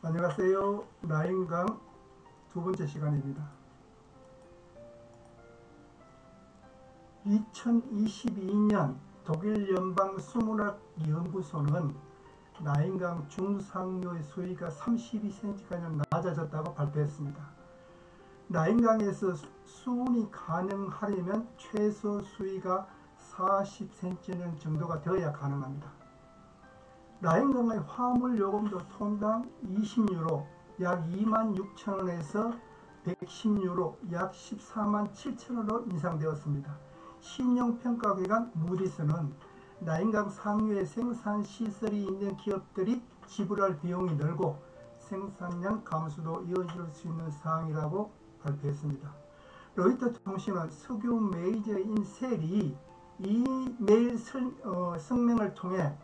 안녕하세요. 라인강 두 번째 시간입니다. 2022년 독일 연방 수문학 연구소는 라인강 중상류의 수위가 32cm가량 낮아졌다고 발표했습니다. 라인강에서 수운이 가능하려면 최소 수위가 40cm 정도가 되어야 가능합니다. 라인강의 화물 요금도 톤당 20유로 약 26,000원에서 110유로 약 147,000원으로 인상되었습니다. 신용평가기관 무디스는 라인강 상류에 생산시설이 있는 기업들이 지불할 비용이 늘고 생산량 감소도 이어질 수 있는 사항이라고 발표했습니다. 로이터 통신은 석유 메이저인 셀이 이 메일 성명을 통해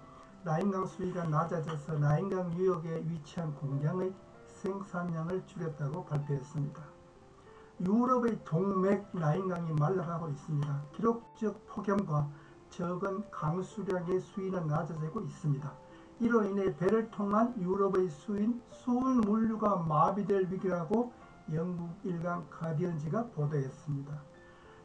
라인강 수위가 낮아져서 라인강 유역에 위치한 공장의 생산량을 줄였다고 발표했습니다. 유럽의 동맥 라인강이 말라가고 있습니다. 기록적 폭염과 적은 강수량의 수위는 낮아지고 있습니다. 이로 인해 배를 통한 유럽의 수운 물류가 마비될 위기라고 영국 일간 가디언지가 보도했습니다.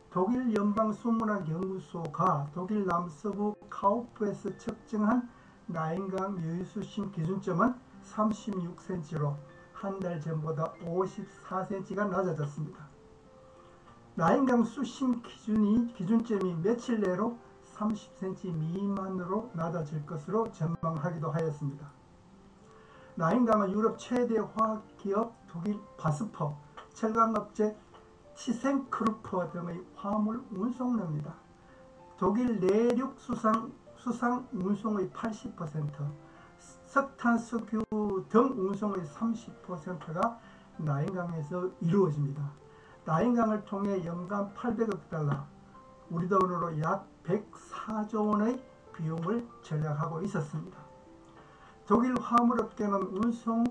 독일 연방수문학연구소가 독일 남서부 카우프에서 측정한 라인강 유수심 기준점은 36cm로 한 달 전보다 54cm가 낮아졌습니다. 라인강 수심 기준점이 며칠 내로 30cm 미만으로 낮아질 것으로 전망하기도 하였습니다. 라인강은 유럽 최대 화학기업 독일 바스퍼, 철강업체 티센크루프 등의 화물 운송로입니다. 독일 내륙 수상 운송의 80%, 석탄, 석유 등 운송의 30%가 라인강에서 이루어집니다. 라인강을 통해 연간 800억 달러, 우리 돈으로 약 104조 원의 비용을 절약하고 있었습니다. 독일 화물업계는 운송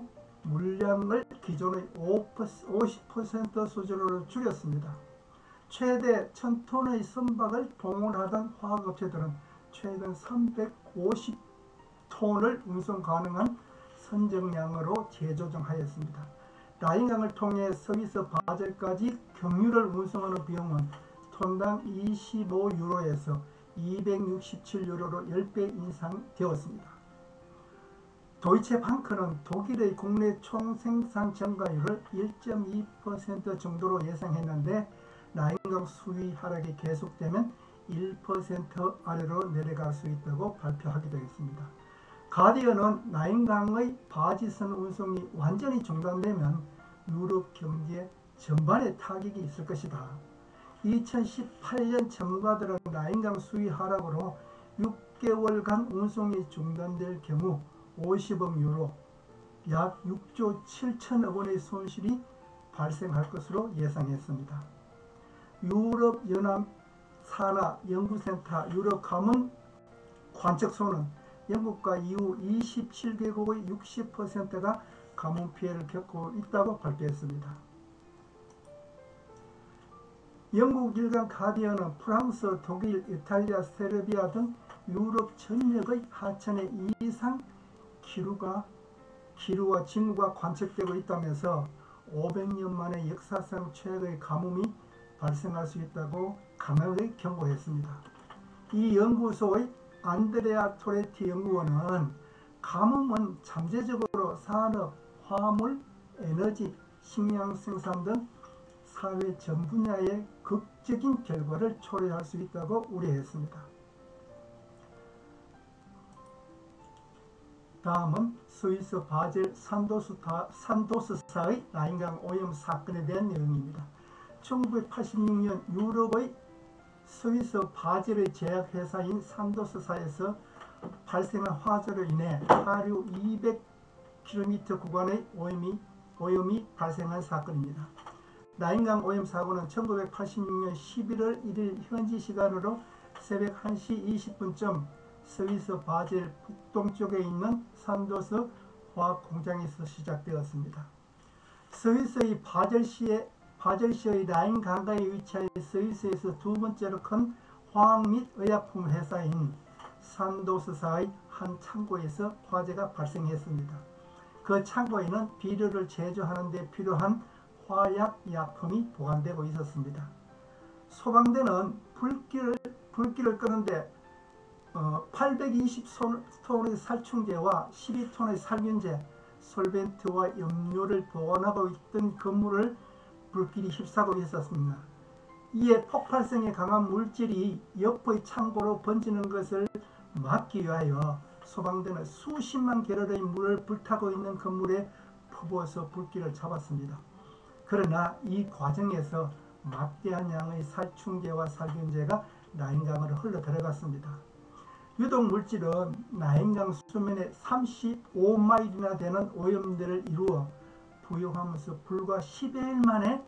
물량을 기존의 50% 수준으로 줄였습니다. 최대 1000톤의 선박을 동원하던 화학업체들은 최근 350톤을 운송 가능한 선정량으로 재조정하였습니다. 라인강을 통해 서비스 바젤까지 경유를 운송하는 비용은 톤당 25유로에서 267유로로 10배 인상되었습니다. 도이체방크는 독일의 국내 총생산 증가율을 1.2% 정도로 예상했는데 라인강 수위 하락이 계속되면 1% 아래로 내려갈 수 있다고 발표하기도 했습니다. 가디언은 라인강의 바지선 운송이 완전히 중단되면 유럽 경제 전반에 타격이 있을 것이다. 2018년 전문가들은 라인강 수위 하락으로 6개월간 운송이 중단될 경우 50억 유로, 약 6조 7천억 원의 손실이 발생할 것으로 예상했습니다. 유럽연합 산하연구센터 유럽 가뭄 관측소는 영국과 EU 27개국의 60%가 가뭄 피해를 겪고 있다고 발표했습니다. 영국 일간 가디언은 프랑스, 독일, 이탈리아, 세르비아 등 유럽 전역의 하천에 이상 기류와 징후가 관측되고 있다면서 500년 만에 역사상 최악의 가뭄이 발생할 수 있다고 강하게 경고했습니다. 이 연구소의 안드레아 토레티 연구원은 가뭄은 잠재적으로 산업, 화물, 에너지, 식량 생산 등 사회 전 분야의 극적인 결과를 초래할 수 있다고 우려했습니다. 다음은 스위스 바젤 산도스사의 라인강 오염 사건에 대한 내용입니다. 1986년 유럽의 스위스 바젤의 제약회사인 산도스사에서 발생한 화재로 인해 하류 200km 구간의 오염이 발생한 사건입니다. 라인강 오염 사고는 1986년 11월 1일 현지 시간으로 새벽 1시 20분쯤 스위스 바젤 북동쪽에 있는 산도스 화학공장에서 시작되었습니다. 스위스의 바젤시의 라인 강가에 위치한 스위스에서 두 번째로 큰 화학 및 의약품 회사인 산도스사의 한 창고에서 화재가 발생했습니다. 그 창고에는 비료를 제조하는 데 필요한 화약 약품이 보관되고 있었습니다. 소방대는 불길을 끄는데 820톤의 살충제와 12톤의 살균제, 솔벤트와 염료를 보관하고 있던 건물을 불길이 휩싸고 있었습니다. 이에 폭발성이 강한 물질이 옆의 창고로 번지는 것을 막기 위하여 소방대는 수십만 게럴의 물을 불타고 있는 건물에 퍼부어서 불길을 잡았습니다. 그러나 이 과정에서 막대한 양의 살충제와 살균제가 나인강으로 흘러 들어갔습니다. 유독 물질은 나인강 수면의 35마일이나 되는 오염들을 이루어 부유하면서 불과 10여일 만에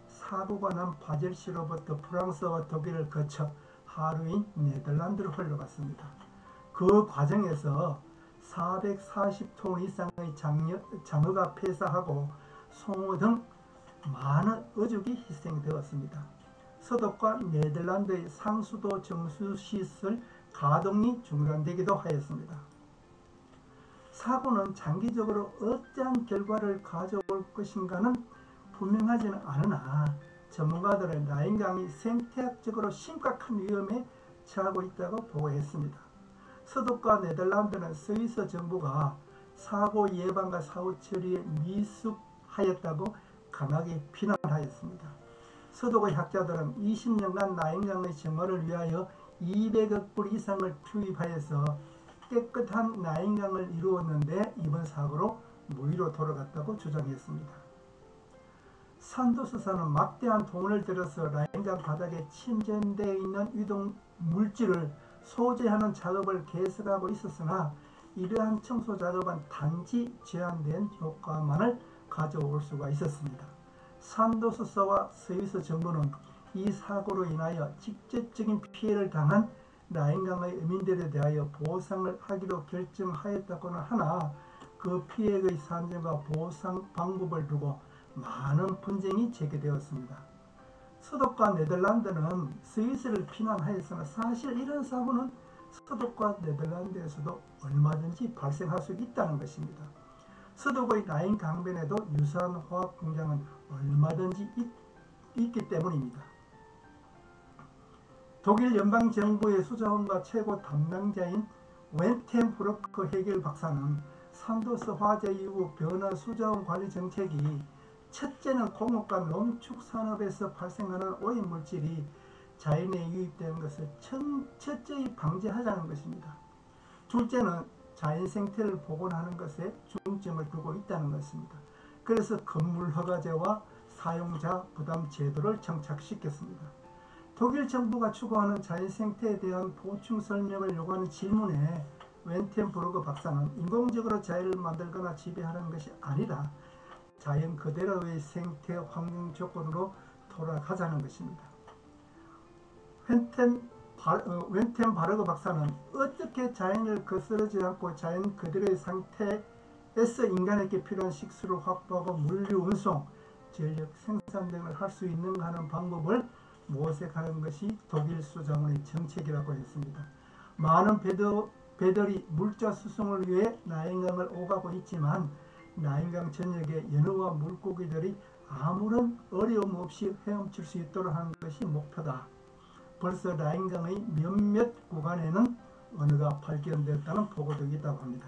사고가 난 바젤시로부터 프랑스와 독일을 거쳐 하루인 네덜란드로 흘러갔습니다. 그 과정에서 440톤 이상의 장어가 폐사하고 송어 등 많은 어족이 희생되었습니다. 서독과 네덜란드의 상수도 정수시설 가동이 중단되기도 하였습니다. 사고는 장기적으로 어떠한 결과를 가져올 것인가는 분명하지는 않으나 전문가들은 나인강이 생태학적으로 심각한 위험에 처하고 있다고 보고했습니다. 서독과 네덜란드는 스위스 정부가 사고 예방과 사후 처리에 미숙하였다고 강하게 비난하였습니다. 서독의 학자들은 20년간 나인강의 정화를 위하여 200억 불 이상을 투입하여서 깨끗한 나인강을 이루었는데 이번 사고로 무위로 돌아갔다고 주장했습니다. 산도서사는 막대한 돈을 들여서 나인강 바닥에 침전되어 있는 유독 물질을 소재하는 작업을 계속하고 있었으나 이러한 청소 작업은 단지 제한된 효과만을 가져올 수가 있었습니다. 산도서사와 스위스 정부는 이 사고로 인하여 직접적인 피해를 당한 나인강의 어민들에 대하여 보상을 하기로 결정하였다고는 하나 그 피해의 산정과 보상 방법을 두고 많은 분쟁이 제기되었습니다. 서독과 네덜란드는 스위스를 비난하였으나 사실 이런 사고는 서독과 네덜란드에서도 얼마든지 발생할 수 있다는 것입니다. 서독의 나인 강변에도 유사한 화학 공장은 얼마든지 있기 때문입니다. 독일 연방정부의 수자원과 최고 담당자인 웬텐브루크 해겔 박사는 산도스 화재 이후 변화 수자원 관리 정책이 첫째는 공업과 농축 산업에서 발생하는 오염물질이 자연에 유입되는 것을 철저히 방지하자는 것입니다. 둘째는 자연 생태를 복원하는 것에 중점을 두고 있다는 것입니다. 그래서 건물 허가제와 사용자 부담 제도를 정착시켰습니다. 독일 정부가 추구하는 자연 생태에 대한 보충 설명을 요구하는 질문에 웬텐브루크 박사는 인공적으로 자연을 만들거나 지배하는 것이 아니라 자연 그대로의 생태 환경 조건으로 돌아가자는 것입니다. 웬텐바르그 박사는 어떻게 자연을 거스르지 않고 자연 그대로의 상태에서 인간에게 필요한 식수를 확보하고 물류 운송, 전력 생산 등을 할 수 있는가 하는 방법을 모색하는 것이 독일 수자원의 정책이라고 했습니다. 많은 배들이 물자 수송을 위해 나인강을 오가고 있지만 나인강 전역의 연어와 물고기들이 아무런 어려움 없이 헤엄칠 수 있도록 하는 것이 목표다. 벌써 나인강의 몇몇 구간에는 언어가 발견되었다는 보고도 있다고 합니다.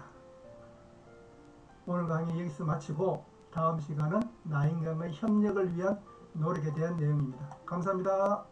오늘 강의 여기서 마치고 다음 시간은 나인강의 협력을 위한 노력에 대한 내용입니다. 감사합니다.